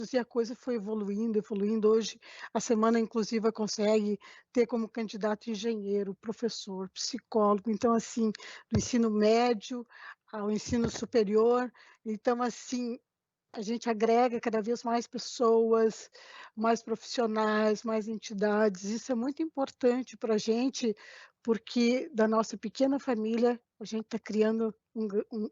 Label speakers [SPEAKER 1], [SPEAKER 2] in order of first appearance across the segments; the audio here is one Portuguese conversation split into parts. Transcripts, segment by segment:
[SPEAKER 1] anos e a coisa foi evoluindo, evoluindo. Hoje, a Semana Inclusiva consegue ter como candidato engenheiro, professor, psicólogo, então, assim, do ensino médio ao ensino superior. Então, assim, a gente agrega cada vez mais pessoas, mais profissionais, mais entidades. Isso é muito importante para a gente, porque da nossa pequena família, a gente está criando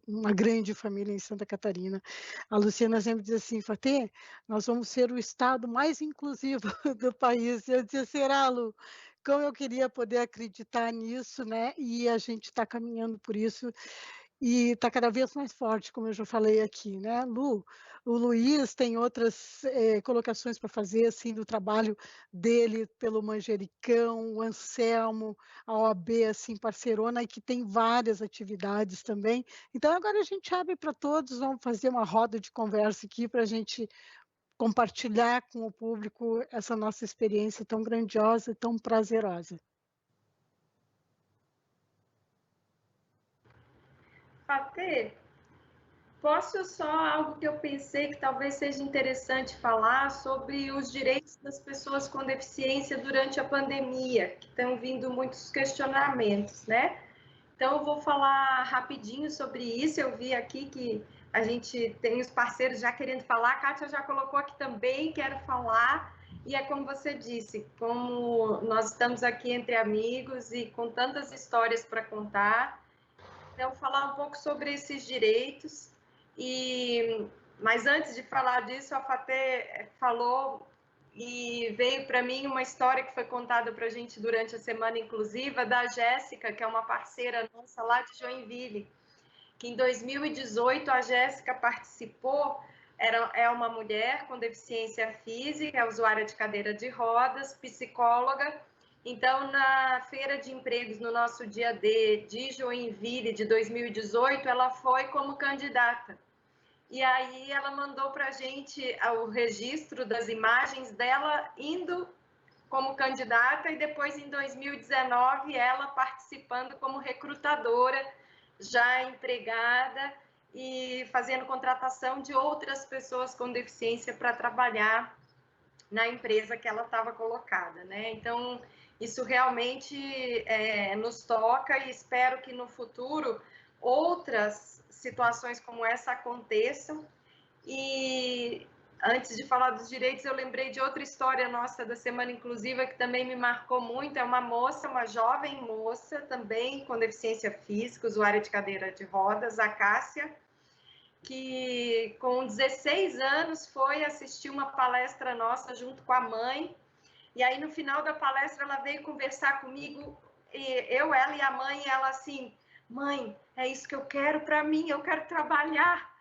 [SPEAKER 1] uma grande família em Santa Catarina. A Luciana sempre diz assim, Fatê, nós vamos ser o estado mais inclusivo do país. Eu dizia, será, Lu? Como eu queria poder acreditar nisso, né? E a gente está caminhando por isso e está cada vez mais forte, como eu já falei aqui, né, Lu? O Luiz tem outras colocações para fazer, assim, do trabalho dele pelo Manjericão, o Anselmo, a OAB, assim, parceirona, e que tem várias atividades também. Então, agora a gente abre para todos, vamos fazer uma roda de conversa aqui para a gente compartilhar com o público essa nossa experiência tão grandiosa e tão prazerosa.
[SPEAKER 2] Patê, posso só algo que eu pensei que talvez seja interessante falar sobre os direitos das pessoas com deficiência durante a pandemia, que estão vindo muitos questionamentos, né? Então, eu vou falar rapidinho sobre isso. Eu vi aqui que a gente tem os parceiros já querendo falar. A Kátia já colocou aqui também, quero falar. E é como você disse, como nós estamos aqui entre amigos e com tantas histórias para contar, então, falar um pouco sobre esses direitos. Mas antes de falar disso, a Fatê falou e veio para mim uma história que foi contada para a gente durante a Semana Inclusiva, da Jéssica, que é uma parceira nossa lá de Joinville, que em 2018 a Jéssica participou, é uma mulher com deficiência física, é usuária de cadeira de rodas, psicóloga. Então, na feira de empregos, no nosso dia D de Joinville de 2018, ela foi como candidata. E aí ela mandou para a gente o registro das imagens dela indo como candidata e depois, em 2019, ela participando como recrutadora, já empregada e fazendo contratação de outras pessoas com deficiência para trabalhar na empresa que ela estava colocada, né? Então, isso realmente nos toca e espero que no futuro outras situações como essa aconteçam. E antes de falar dos direitos, eu lembrei de outra história nossa da Semana Inclusiva que também me marcou muito. É uma moça, uma jovem moça, também com deficiência física, usuária de cadeira de rodas, a Cássia, que com 16 anos foi assistir uma palestra nossa junto com a mãe. E aí, no final da palestra, ela veio conversar comigo, eu, ela e a mãe, e ela assim, mãe, é isso que eu quero para mim, eu quero trabalhar.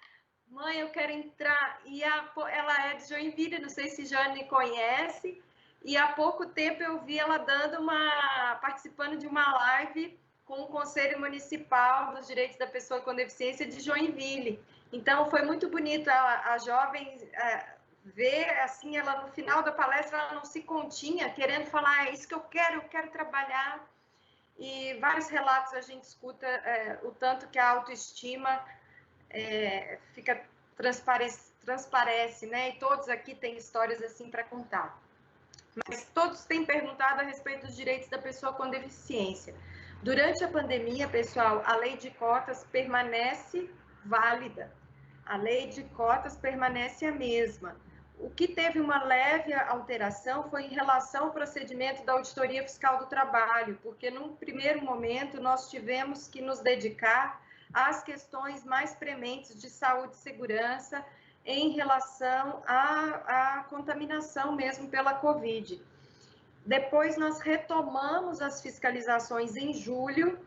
[SPEAKER 2] Mãe, eu quero entrar. E ela é de Joinville, não sei se Jane conhece. E há pouco tempo eu vi ela participando de uma live com o Conselho Municipal dos Direitos da Pessoa com Deficiência de Joinville. Então, foi muito bonito a jovem ver, assim, ela no final da palestra, ela não se continha, querendo falar, é isso que eu quero trabalhar. E vários relatos a gente escuta o tanto que a autoestima fica transparece, né? E todos aqui têm histórias assim para contar. Mas todos têm perguntado a respeito dos direitos da pessoa com deficiência. Durante a pandemia, pessoal, a lei de cotas permanece válida. A lei de cotas permanece a mesma. O que teve uma leve alteração foi em relação ao procedimento da Auditoria Fiscal do Trabalho, porque num primeiro momento nós tivemos que nos dedicar às questões mais prementes de saúde e segurança em relação à contaminação mesmo pela Covid. Depois nós retomamos as fiscalizações em julho,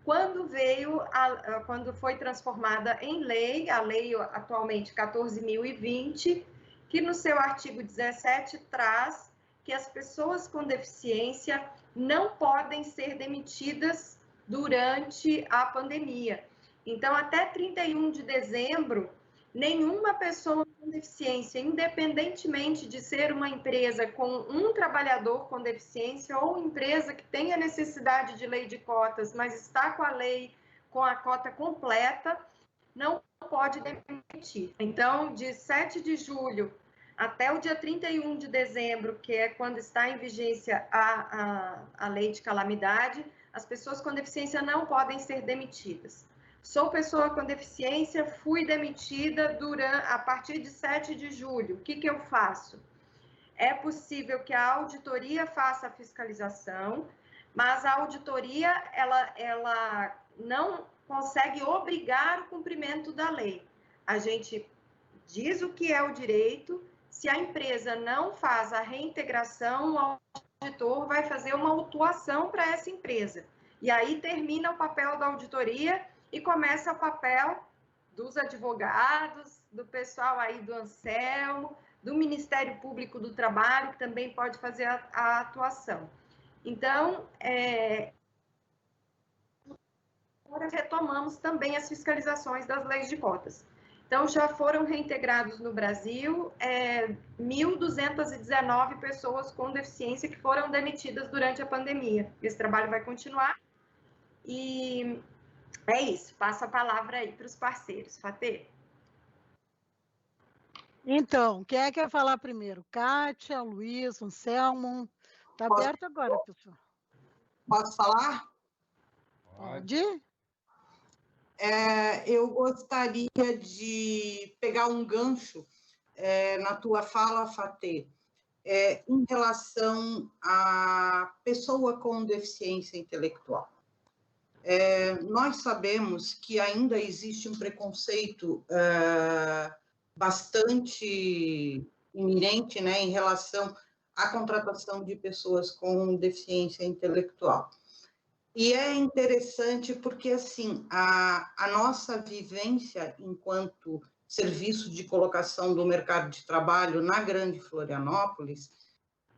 [SPEAKER 2] quando foi transformada em lei, a lei atualmente 14.020, que no seu artigo 17 traz que as pessoas com deficiência não podem ser demitidas durante a pandemia. Então, até 31 de dezembro, nenhuma pessoa com deficiência, independentemente de ser uma empresa com um trabalhador com deficiência ou empresa que tenha necessidade de lei de cotas, mas está com a lei com a cota completa, não pode demitir. Então, de 7 de julho Até o dia 31 de dezembro, que é quando está em vigência a lei de calamidade, as pessoas com deficiência não podem ser demitidas. Sou pessoa com deficiência, fui demitida a partir de 7 de julho. O que eu faço? É possível que a auditoria faça a fiscalização, mas a auditoria ela não consegue obrigar o cumprimento da lei. A gente diz o que é o direito. Se a empresa não faz a reintegração, o auditor vai fazer uma autuação para essa empresa. E aí termina o papel da auditoria e começa o papel dos advogados, do pessoal aí do Anselmo, do Ministério Público do Trabalho, que também pode fazer a atuação. Então, agora retomamos também as fiscalizações das leis de cotas. Então, já foram reintegrados no Brasil 1.219 pessoas com deficiência que foram demitidas durante a pandemia. Esse trabalho vai continuar. E é isso. Passo a palavra aí para os parceiros. Fatê?
[SPEAKER 1] Então, quem é que quer falar primeiro? Kátia, Luiz, Anselmo? Está aberto agora, pessoal.
[SPEAKER 3] Posso falar?
[SPEAKER 1] Pode.
[SPEAKER 3] Eu gostaria de pegar um gancho na tua fala, Fatê, em relação à pessoa com deficiência intelectual. Nós sabemos que ainda existe um preconceito bastante iminente, né, em relação à contratação de pessoas com deficiência intelectual. E é interessante porque, assim, a nossa vivência enquanto serviço de colocação do mercado de trabalho na Grande Florianópolis,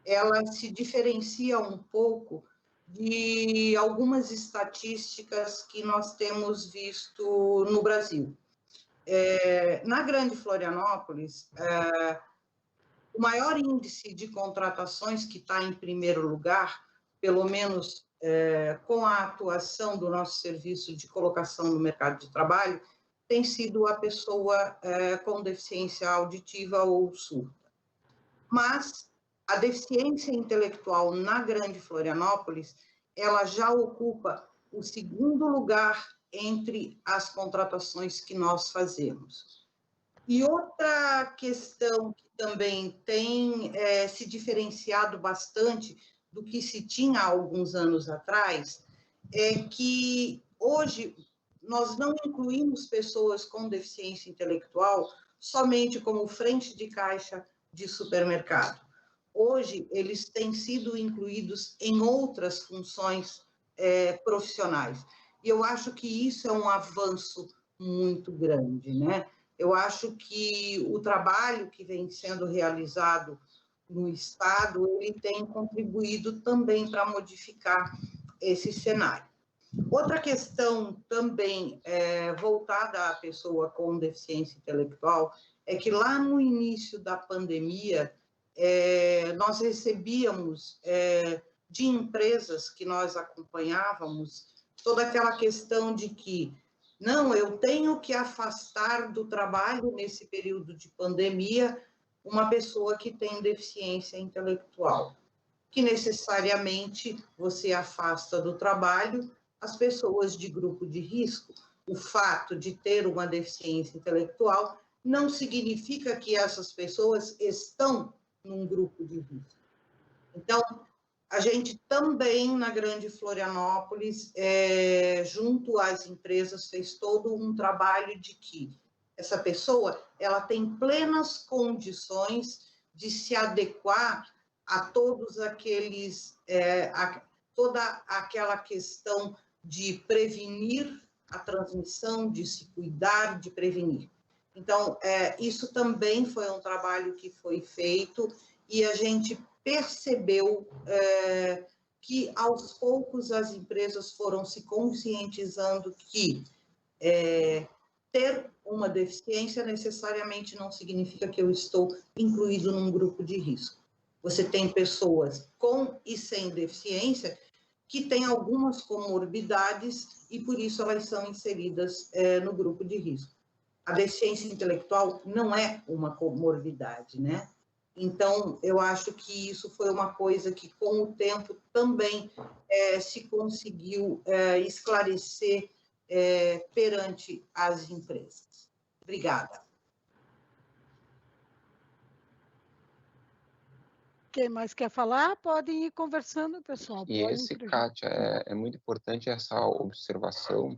[SPEAKER 3] ela se diferencia um pouco de algumas estatísticas que nós temos visto no Brasil. Na Grande Florianópolis, o maior índice de contratações que está em primeiro lugar, pelo menos com a atuação do nosso serviço de colocação no mercado de trabalho, tem sido a pessoa com deficiência auditiva ou surda. Mas a deficiência intelectual na Grande Florianópolis, ela já ocupa o segundo lugar entre as contratações que nós fazemos. E outra questão que também tem se diferenciado bastante do que se tinha há alguns anos atrás, é que hoje nós não incluímos pessoas com deficiência intelectual somente como frente de caixa de supermercado. Hoje, eles têm sido incluídos em outras funções profissionais. E eu acho que isso é um avanço muito grande, né? Eu acho que o trabalho que vem sendo realizado no Estado, ele tem contribuído também para modificar esse cenário. Outra questão também voltada à pessoa com deficiência intelectual é que lá no início da pandemia, nós recebíamos de empresas que nós acompanhávamos toda aquela questão de que não, eu tenho que afastar do trabalho nesse período de pandemia uma pessoa que tem deficiência intelectual, que necessariamente você afasta do trabalho as pessoas de grupo de risco. O fato de ter uma deficiência intelectual não significa que essas pessoas estão num grupo de risco. Então, a gente também, na Grande Florianópolis, junto às empresas, fez todo um trabalho de que essa pessoa ela tem plenas condições de se adequar a todos aqueles, toda aquela questão de prevenir a transmissão, de se cuidar, de prevenir. Então, isso também foi um trabalho que foi feito e a gente percebeu que, aos poucos, as empresas foram se conscientizando que ter uma deficiência necessariamente não significa que eu estou incluído num grupo de risco. Você tem pessoas com e sem deficiência que têm algumas comorbidades e, por isso, elas são inseridas no grupo de risco. A deficiência intelectual não é uma comorbidade, né? Então, eu acho que isso foi uma coisa que, com o tempo, também se conseguiu esclarecer perante as empresas. Obrigada.
[SPEAKER 1] Quem mais quer falar, podem ir conversando, pessoal.
[SPEAKER 4] E esse, Kátia, é muito importante essa observação.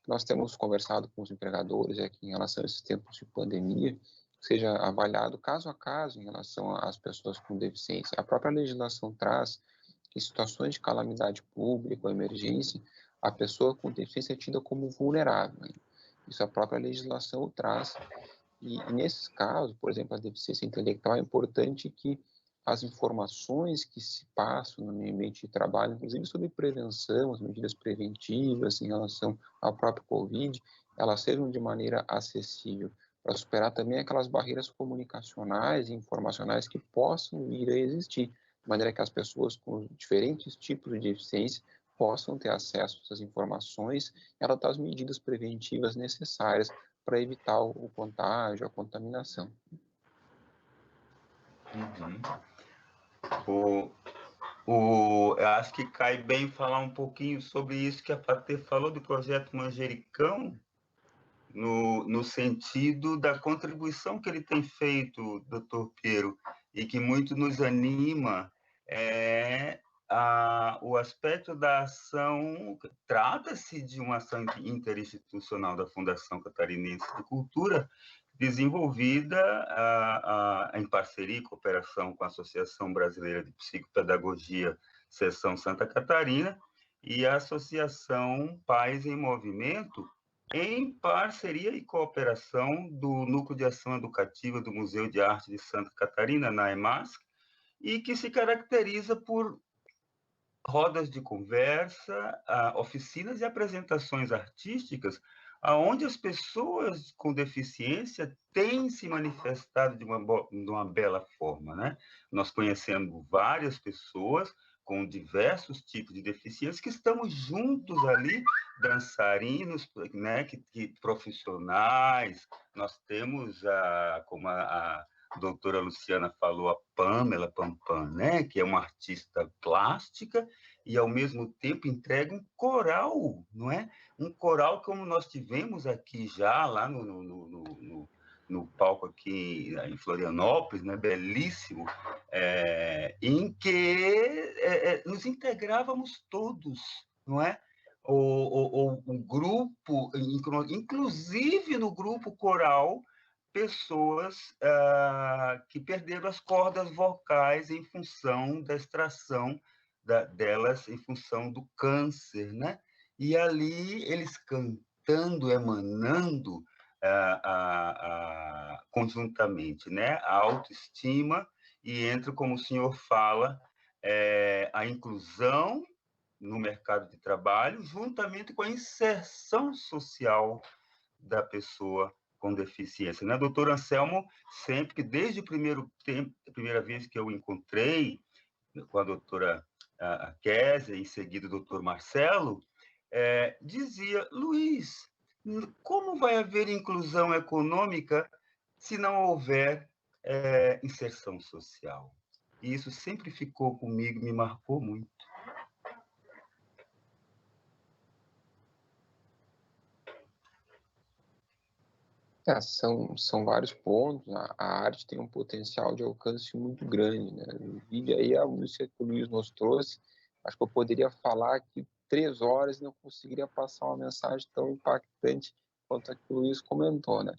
[SPEAKER 4] Nós temos conversado com os empregadores aqui em relação a esses tempos de pandemia, seja avaliado caso a caso em relação às pessoas com deficiência. A própria legislação traz que em situações de calamidade pública ou emergência, a pessoa com deficiência é tida como vulnerável. Isso a própria legislação traz. E nesses casos, por exemplo, a deficiência intelectual, é importante que as informações que se passam no meio ambiente de trabalho, inclusive sobre prevenção, as medidas preventivas em relação ao próprio Covid, elas sejam de maneira acessível, para superar também aquelas barreiras comunicacionais e informacionais que possam vir a existir, de maneira que as pessoas com diferentes tipos de deficiência possam ter acesso a essas informações e adotar as medidas preventivas necessárias para evitar o contágio, a contaminação.
[SPEAKER 5] Eu acho que cai bem falar um pouquinho sobre isso que a Patê falou do projeto Manjericão, no sentido da contribuição que ele tem feito, doutor Piero, e que muito nos anima, o aspecto da ação. Trata-se de uma ação interinstitucional da Fundação Catarinense de Cultura, desenvolvida em parceria e cooperação com a Associação Brasileira de Psicopedagogia, Seção Santa Catarina, e a Associação Pais em Movimento, em parceria e cooperação do Núcleo de Ação Educativa do Museu de Arte de Santa Catarina, na EMASC, e que se caracteriza por rodas de conversa, oficinas e apresentações artísticas, onde as pessoas com deficiência têm se manifestado de uma bela forma, né? Nós conhecemos várias pessoas com diversos tipos de deficiência que estamos juntos ali, dançarinos, né, profissionais. Nós temos, como a doutora Luciana falou, a Pamela Pampan, né, que é uma artista plástica e, ao mesmo tempo, entrega um coral, não é? Um coral como nós tivemos aqui já, lá no palco aqui em Florianópolis, né, belíssimo, em que nos integrávamos todos, não é? O grupo, inclusive no grupo coral, pessoas que perderam as cordas vocais em função da extração delas, em função do câncer, né? E ali eles cantando, emanando conjuntamente, né? A autoestima, e entra, como o senhor fala, a inclusão no mercado de trabalho, juntamente com a inserção social da pessoa com deficiência, né? Doutor Anselmo, sempre que desde o a primeira vez que eu encontrei com a doutora Kézia, e em seguida o doutor Marcelo, dizia: Luiz, como vai haver inclusão econômica se não houver inserção social? E isso sempre ficou comigo, me marcou muito.
[SPEAKER 4] São vários pontos. A arte tem um potencial de alcance muito grande, né? E aí a música que o Luiz nos trouxe, acho que eu poderia falar aqui 3 horas e não conseguiria passar uma mensagem tão impactante quanto a que o Luiz comentou, né?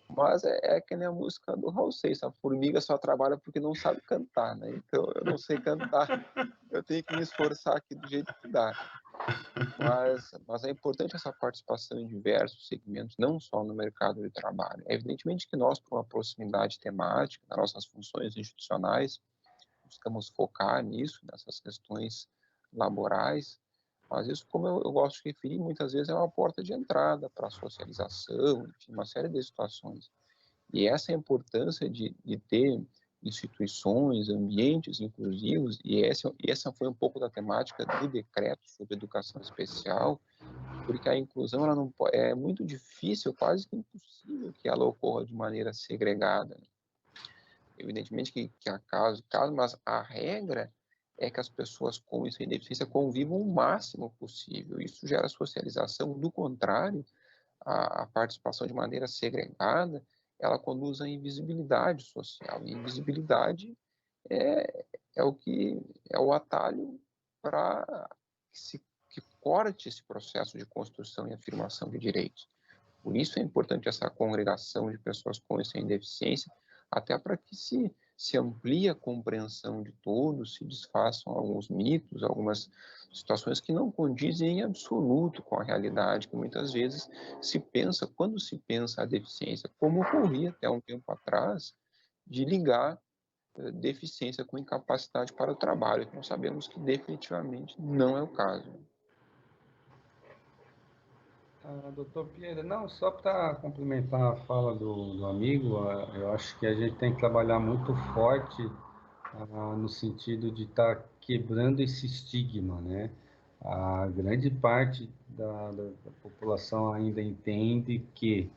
[SPEAKER 4] Mas é que nem a música do Raul Seixas, a formiga só trabalha porque não sabe cantar, né? Então eu não sei cantar, eu tenho que me esforçar aqui do jeito que dá. Mas é importante essa participação em diversos segmentos, não só no mercado de trabalho. É evidentemente que nós, por uma proximidade temática, nas nossas funções institucionais, buscamos focar nisso, nessas questões laborais, mas isso, como eu gosto de referir, muitas vezes é uma porta de entrada para a socialização, enfim, uma série de situações. E essa é a importância de ter instituições, ambientes inclusivos, e essa foi um pouco da temática do decreto sobre educação especial, porque a inclusão ela não é muito difícil, quase que impossível que ela ocorra de maneira segregada. Evidentemente que há casos, mas a regra é que as pessoas com e sem deficiência convivam o máximo possível. Isso gera socialização. Do contrário, a participação de maneira segregada, ela conduz à invisibilidade social. E invisibilidade é o atalho para que corte esse processo de construção e afirmação de direitos. Por isso é importante essa congregação de pessoas com e sem deficiência, até para que se amplie a compreensão de todos, se desfaçam alguns mitos, algumas situações que não condizem em absoluto com a realidade, que muitas vezes quando se pensa a deficiência, como ocorria até um tempo atrás, de ligar deficiência com incapacidade para o trabalho. Então sabemos que definitivamente não é o caso.
[SPEAKER 6] Doutor Pierre, não, só para complementar a fala do amigo, eu acho que a gente tem que trabalhar muito forte no sentido de estar quebrando esse estigma, né? A grande parte da população ainda entende que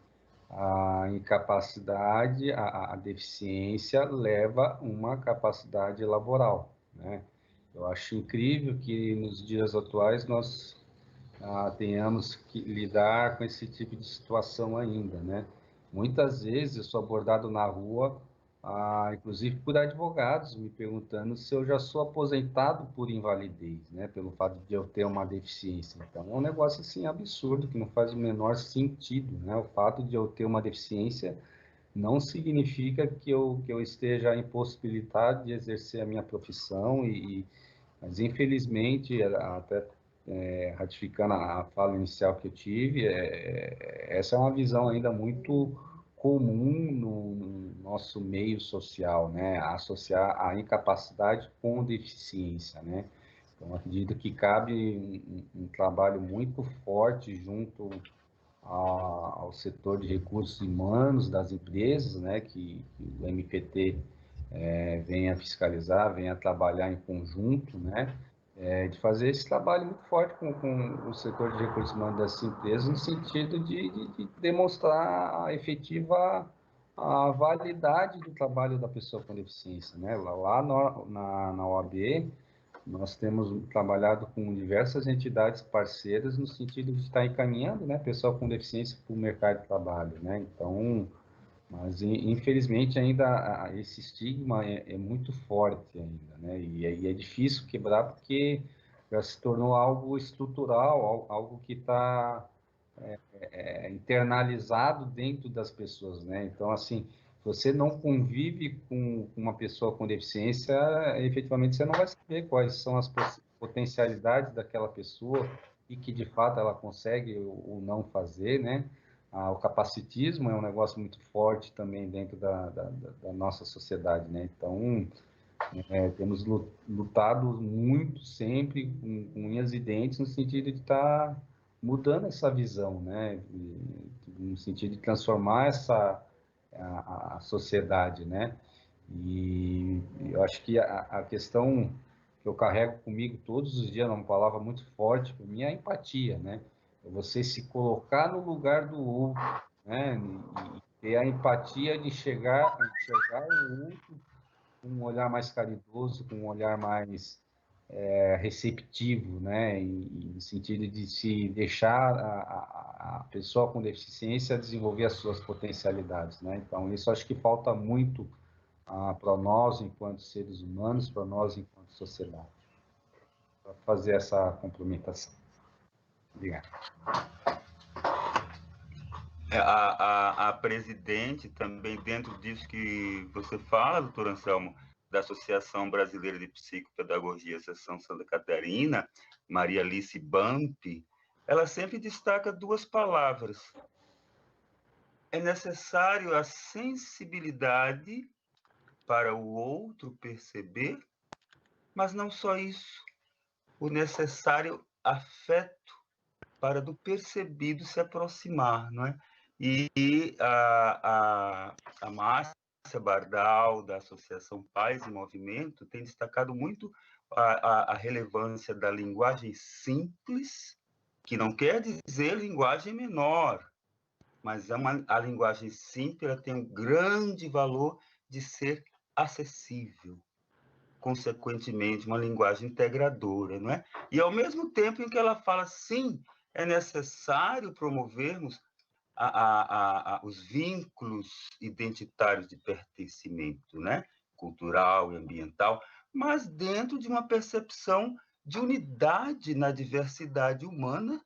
[SPEAKER 6] a incapacidade, a deficiência leva uma capacidade laboral, né? Eu acho incrível que nos dias atuais nós tenhamos que lidar com esse tipo de situação ainda, né? Muitas vezes eu sou abordado na rua, inclusive por advogados, me perguntando se eu já sou aposentado por invalidez, né? Pelo fato de eu ter uma deficiência. Então, é um negócio assim absurdo, que não faz o menor sentido, né? O fato de eu ter uma deficiência não significa que eu esteja impossibilitado de exercer a minha profissão, mas infelizmente, até ratificando a fala inicial que eu tive, essa é uma visão ainda muito comum no nosso meio social, né? Associar a incapacidade com deficiência, né? Então, acredito que cabe um trabalho muito forte junto ao setor de recursos humanos das empresas, né? Que o MPT venha fiscalizar, venha trabalhar em conjunto, né? De fazer esse trabalho muito forte com o setor de recursos humanos das empresas, no sentido de demonstrar a efetiva a validade do trabalho da pessoa com deficiência, né? Lá na OAB, nós temos trabalhado com diversas entidades parceiras no sentido de estar encaminhando, né, pessoa com deficiência para o mercado de trabalho, né? Então, mas infelizmente ainda esse estigma é muito forte ainda, né? E é difícil quebrar porque já se tornou algo estrutural, algo que está internalizado dentro das pessoas, né? Então, assim, você não convive com uma pessoa com deficiência, efetivamente você não vai saber quais são as potencialidades daquela pessoa e que de fato ela consegue ou não fazer, né? O capacitismo é um negócio muito forte também dentro da nossa sociedade, né? Então, temos lutado muito sempre com unhas e dentes no sentido de estar mudando essa visão, né? No sentido de transformar a sociedade, né? E eu acho que a questão que eu carrego comigo todos os dias, uma palavra muito forte para mim, é a empatia, né? É você se colocar no lugar do outro, né? E ter a empatia de enxergar o outro com um olhar mais caridoso, com um olhar mais receptivo, né? E no sentido de se deixar a pessoa com deficiência desenvolver as suas potencialidades, né? Então, isso acho que falta muito para nós, enquanto seres humanos, para nós, enquanto sociedade. Para fazer essa complementação. Obrigado.
[SPEAKER 5] A presidente também, dentro disso que você fala, doutor Anselmo, da Associação Brasileira de Psicopedagogia, Seção Santa Catarina, Maria Alice Bampi, ela sempre destaca duas palavras. É necessário a sensibilidade para o outro perceber, mas não só isso, o necessário afeto para do percebido se aproximar, não é? E a Márcia Bardal, da Associação Paz e Movimento, tem destacado muito a relevância da linguagem simples, que não quer dizer linguagem menor, mas a linguagem simples tem um grande valor de ser acessível, consequentemente, uma linguagem integradora, não é? E, ao mesmo tempo em que ela fala, sim, é necessário promovermos os vínculos identitários de pertencimento, né? Cultural e ambiental, mas dentro de uma percepção de unidade na diversidade humana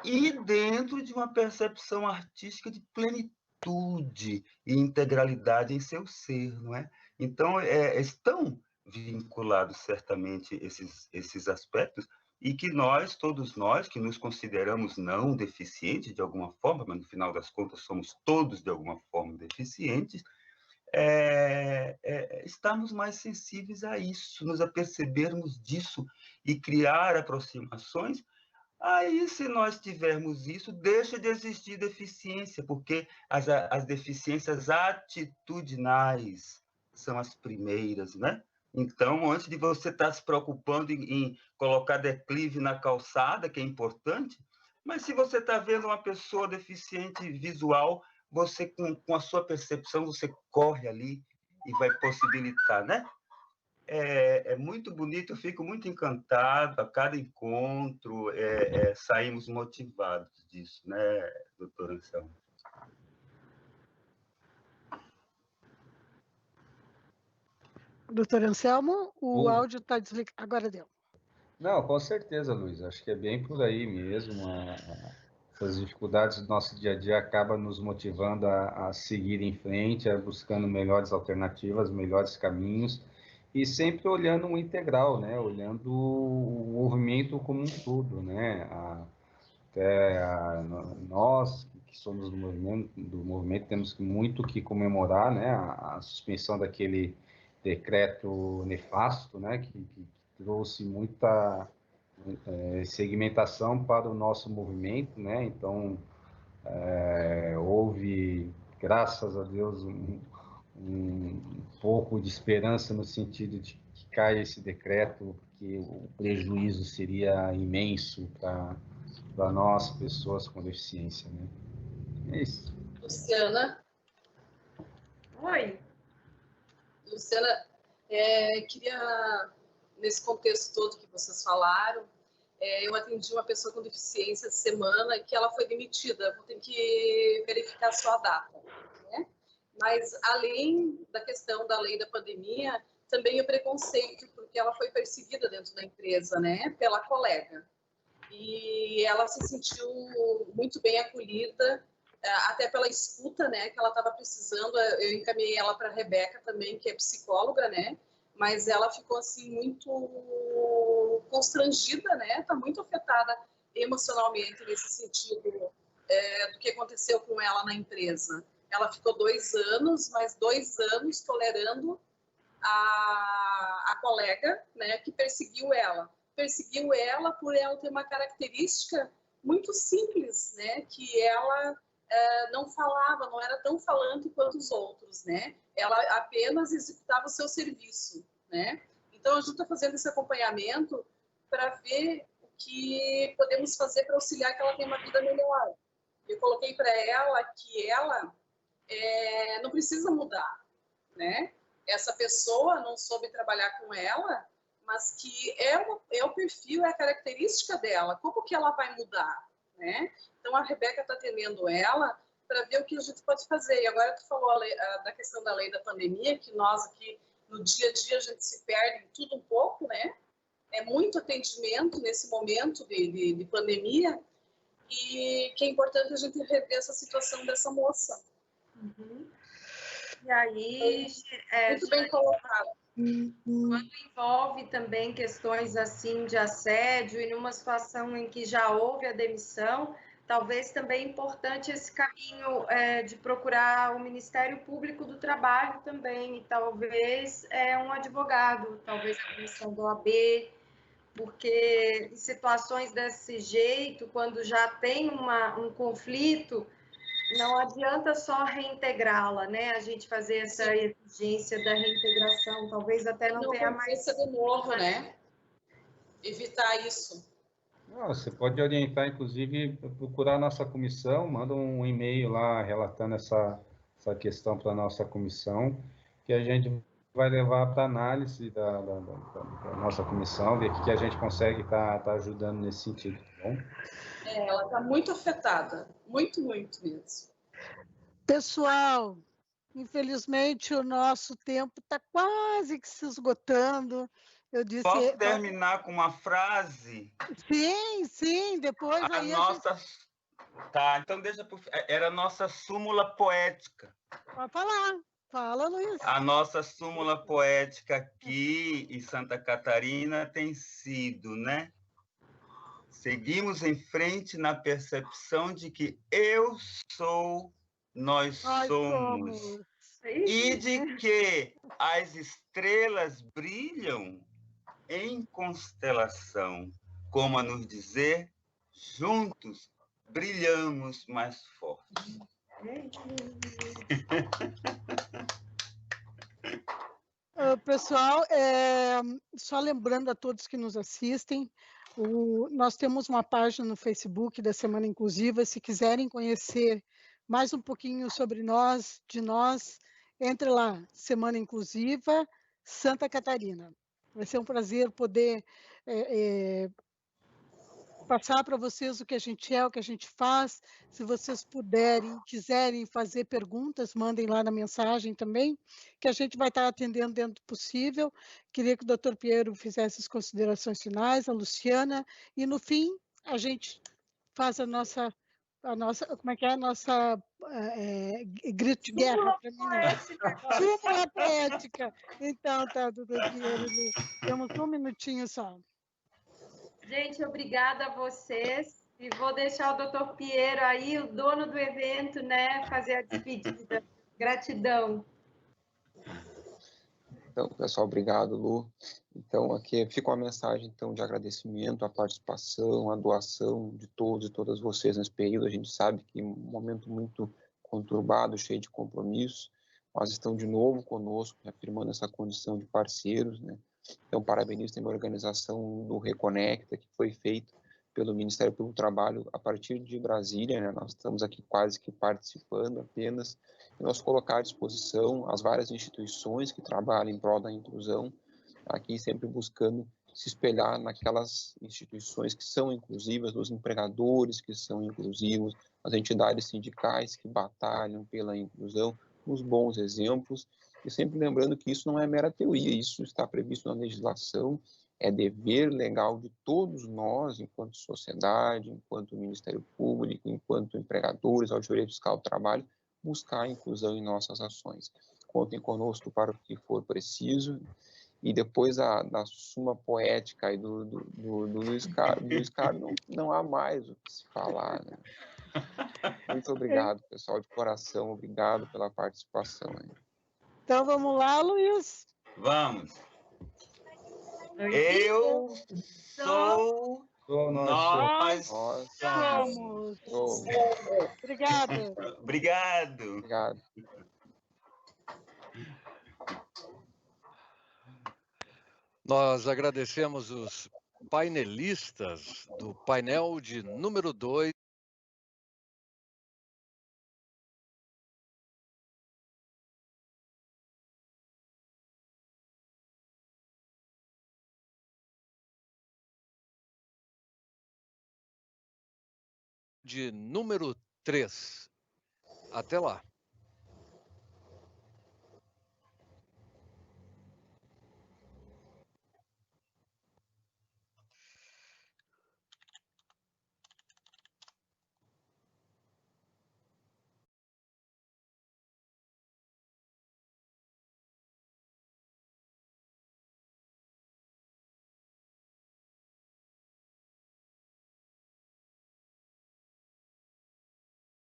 [SPEAKER 5] e dentro de uma percepção artística de plenitude e integralidade em seu ser, não é? Então, estão vinculados certamente esses aspectos, e que todos nós, que nos consideramos não deficientes de alguma forma, mas no final das contas somos todos de alguma forma deficientes, estarmos mais sensíveis a isso, nos apercebermos disso e criar aproximações. Aí, se nós tivermos isso, deixa de existir deficiência, porque as deficiências atitudinais são as primeiras, né? Então, antes de você estar se preocupando em colocar declive na calçada, que é importante, mas se você está vendo uma pessoa deficiente visual, você, com a sua percepção, você corre ali e vai possibilitar, né? É muito bonito, eu fico muito encantado a cada encontro, saímos motivados disso, né, doutor Anselmo?
[SPEAKER 1] Doutor Anselmo, o áudio está desligado. Agora deu.
[SPEAKER 6] Não, com certeza, Luiz. Acho que é bem por aí mesmo. Essas dificuldades do nosso dia a dia acabam nos motivando a seguir em frente, a buscando melhores alternativas, melhores caminhos, e sempre olhando um integral, né? Olhando o movimento como um todo, né? Nós que somos do movimento temos muito que comemorar, né? A suspensão daquele decreto nefasto, né? Que trouxe muita segmentação para o nosso movimento, né? Então, houve, graças a Deus, um pouco de esperança no sentido de que caia esse decreto, porque o prejuízo seria imenso para nós, pessoas com deficiência, né? É isso.
[SPEAKER 7] Luciana?
[SPEAKER 2] Oi.
[SPEAKER 7] Luciana, queria, nesse contexto todo que vocês falaram, eu atendi uma pessoa com deficiência essa semana que ela foi demitida, vou ter que verificar só a data, né? Mas, além da questão da lei da pandemia, também o preconceito, porque ela foi perseguida dentro da empresa, né, pela colega. E ela se sentiu muito bem acolhida, até pela escuta, né, que ela estava precisando. Eu encaminhei ela para a Rebeca também, que é psicóloga, né, mas ela ficou assim muito constrangida, né, está muito afetada emocionalmente nesse sentido do que aconteceu com ela na empresa. Ela ficou 2 anos, mas 2 anos tolerando a colega, né, que perseguiu ela por ela ter uma característica muito simples, né, que ela não falava, não era tão falante quanto os outros, né? Ela apenas executava o seu serviço, né? Então, a gente está fazendo esse acompanhamento para ver o que podemos fazer para auxiliar que ela tenha uma vida melhor. Eu coloquei para ela que ela não precisa mudar, né? Essa pessoa não soube trabalhar com ela, mas que é o perfil, é a característica dela. Como que ela vai mudar, né? Então, a Rebeca está atendendo ela para ver o que a gente pode fazer. E agora tu falou da questão da lei da pandemia, que nós aqui, no dia a dia, a gente se perde em tudo um pouco, né? É muito atendimento nesse momento de pandemia, e que é importante a gente rever essa situação dessa moça.
[SPEAKER 2] Uhum. E aí...
[SPEAKER 7] muito bem colocado.
[SPEAKER 2] Quando envolve também questões assim de assédio e numa situação em que já houve a demissão, talvez também é importante esse caminho de procurar o Ministério Público do Trabalho também, e talvez um advogado, talvez a comissão do OAB, porque em situações desse jeito, quando já tem um conflito, não adianta só reintegrá-la, né? A gente fazer essa exigência da reintegração, talvez até não tenha mais...
[SPEAKER 7] de novo, né? Evitar isso.
[SPEAKER 6] Não, você pode orientar, inclusive, procurar a nossa comissão, manda um e-mail lá relatando essa questão para a nossa comissão, que a gente vai levar para análise da nossa comissão, ver o que a gente consegue estar ajudando nesse sentido, tá bom?
[SPEAKER 7] Ela está muito afetada, muito mesmo.
[SPEAKER 1] Pessoal, infelizmente o nosso tempo está quase que se esgotando. Eu disse.
[SPEAKER 5] Posso terminar com uma frase?
[SPEAKER 1] Sim, depois
[SPEAKER 5] a
[SPEAKER 1] aí
[SPEAKER 5] nossa. Gente... Tá, então deixa. Era a nossa súmula poética.
[SPEAKER 1] Pode falar. Fala, Luiz.
[SPEAKER 5] A nossa súmula poética aqui em Santa Catarina tem sido, né? Seguimos em frente na percepção de que eu sou, nós somos. E de que as estrelas brilham em constelação, como a nos dizer, juntos brilhamos mais forte.
[SPEAKER 1] Pessoal, só lembrando a todos que nos assistem, nós temos uma página no Facebook da Semana Inclusiva. Se quiserem conhecer mais um pouquinho sobre nós, de nós, entre lá, Semana Inclusiva Santa Catarina. Vai ser um prazer poder passar para vocês o que a gente é, o que a gente faz. Se vocês puderem, quiserem fazer perguntas, mandem lá na mensagem também, que a gente vai estar atendendo dentro do possível. Queria que o Dr. Piero fizesse as considerações finais, a Luciana, e no fim a gente faz a nossa como é que é? A nossa grito de guerra para mim. Súmula poética. Então, tá, Dr. Piero, temos um minutinho só.
[SPEAKER 2] Gente, obrigada a vocês. E vou deixar o Dr. Piero aí, o dono do evento, né, fazer a despedida. Gratidão.
[SPEAKER 4] Então, pessoal, obrigado, Lu. Então, aqui fica uma mensagem então, de agradecimento à participação, à doação de todos e todas vocês nesse período. A gente sabe que é um momento muito conturbado, cheio de compromissos, mas estão de novo conosco, afirmando essa condição de parceiros, né? Então, parabenizo também a organização do Reconecta, que foi feito pelo Ministério Público do Trabalho a partir de Brasília, né? Nós estamos aqui quase que participando apenas, e nós colocar à disposição as várias instituições que trabalham em prol da inclusão, aqui sempre buscando se espelhar naquelas instituições que são inclusivas, dos empregadores que são inclusivos, as entidades sindicais que batalham pela inclusão, os bons exemplos, e sempre lembrando que isso não é mera teoria, isso está previsto na legislação, é dever legal de todos nós, enquanto sociedade, enquanto Ministério Público, enquanto empregadores, Auditoria Fiscal do Trabalho, buscar a inclusão em nossas ações. Contem conosco para o que for preciso, e depois da suma poética aí do Luiz Carlos, não há mais o que se falar, né? Muito obrigado, pessoal, de coração, obrigado pela participação aí.
[SPEAKER 1] Então, vamos lá, Luiz.
[SPEAKER 5] Vamos. Eu sou, nós somos.
[SPEAKER 1] Obrigada.
[SPEAKER 5] Obrigado.
[SPEAKER 8] Nós agradecemos os painelistas do painel de número 2. De número 3. Até lá.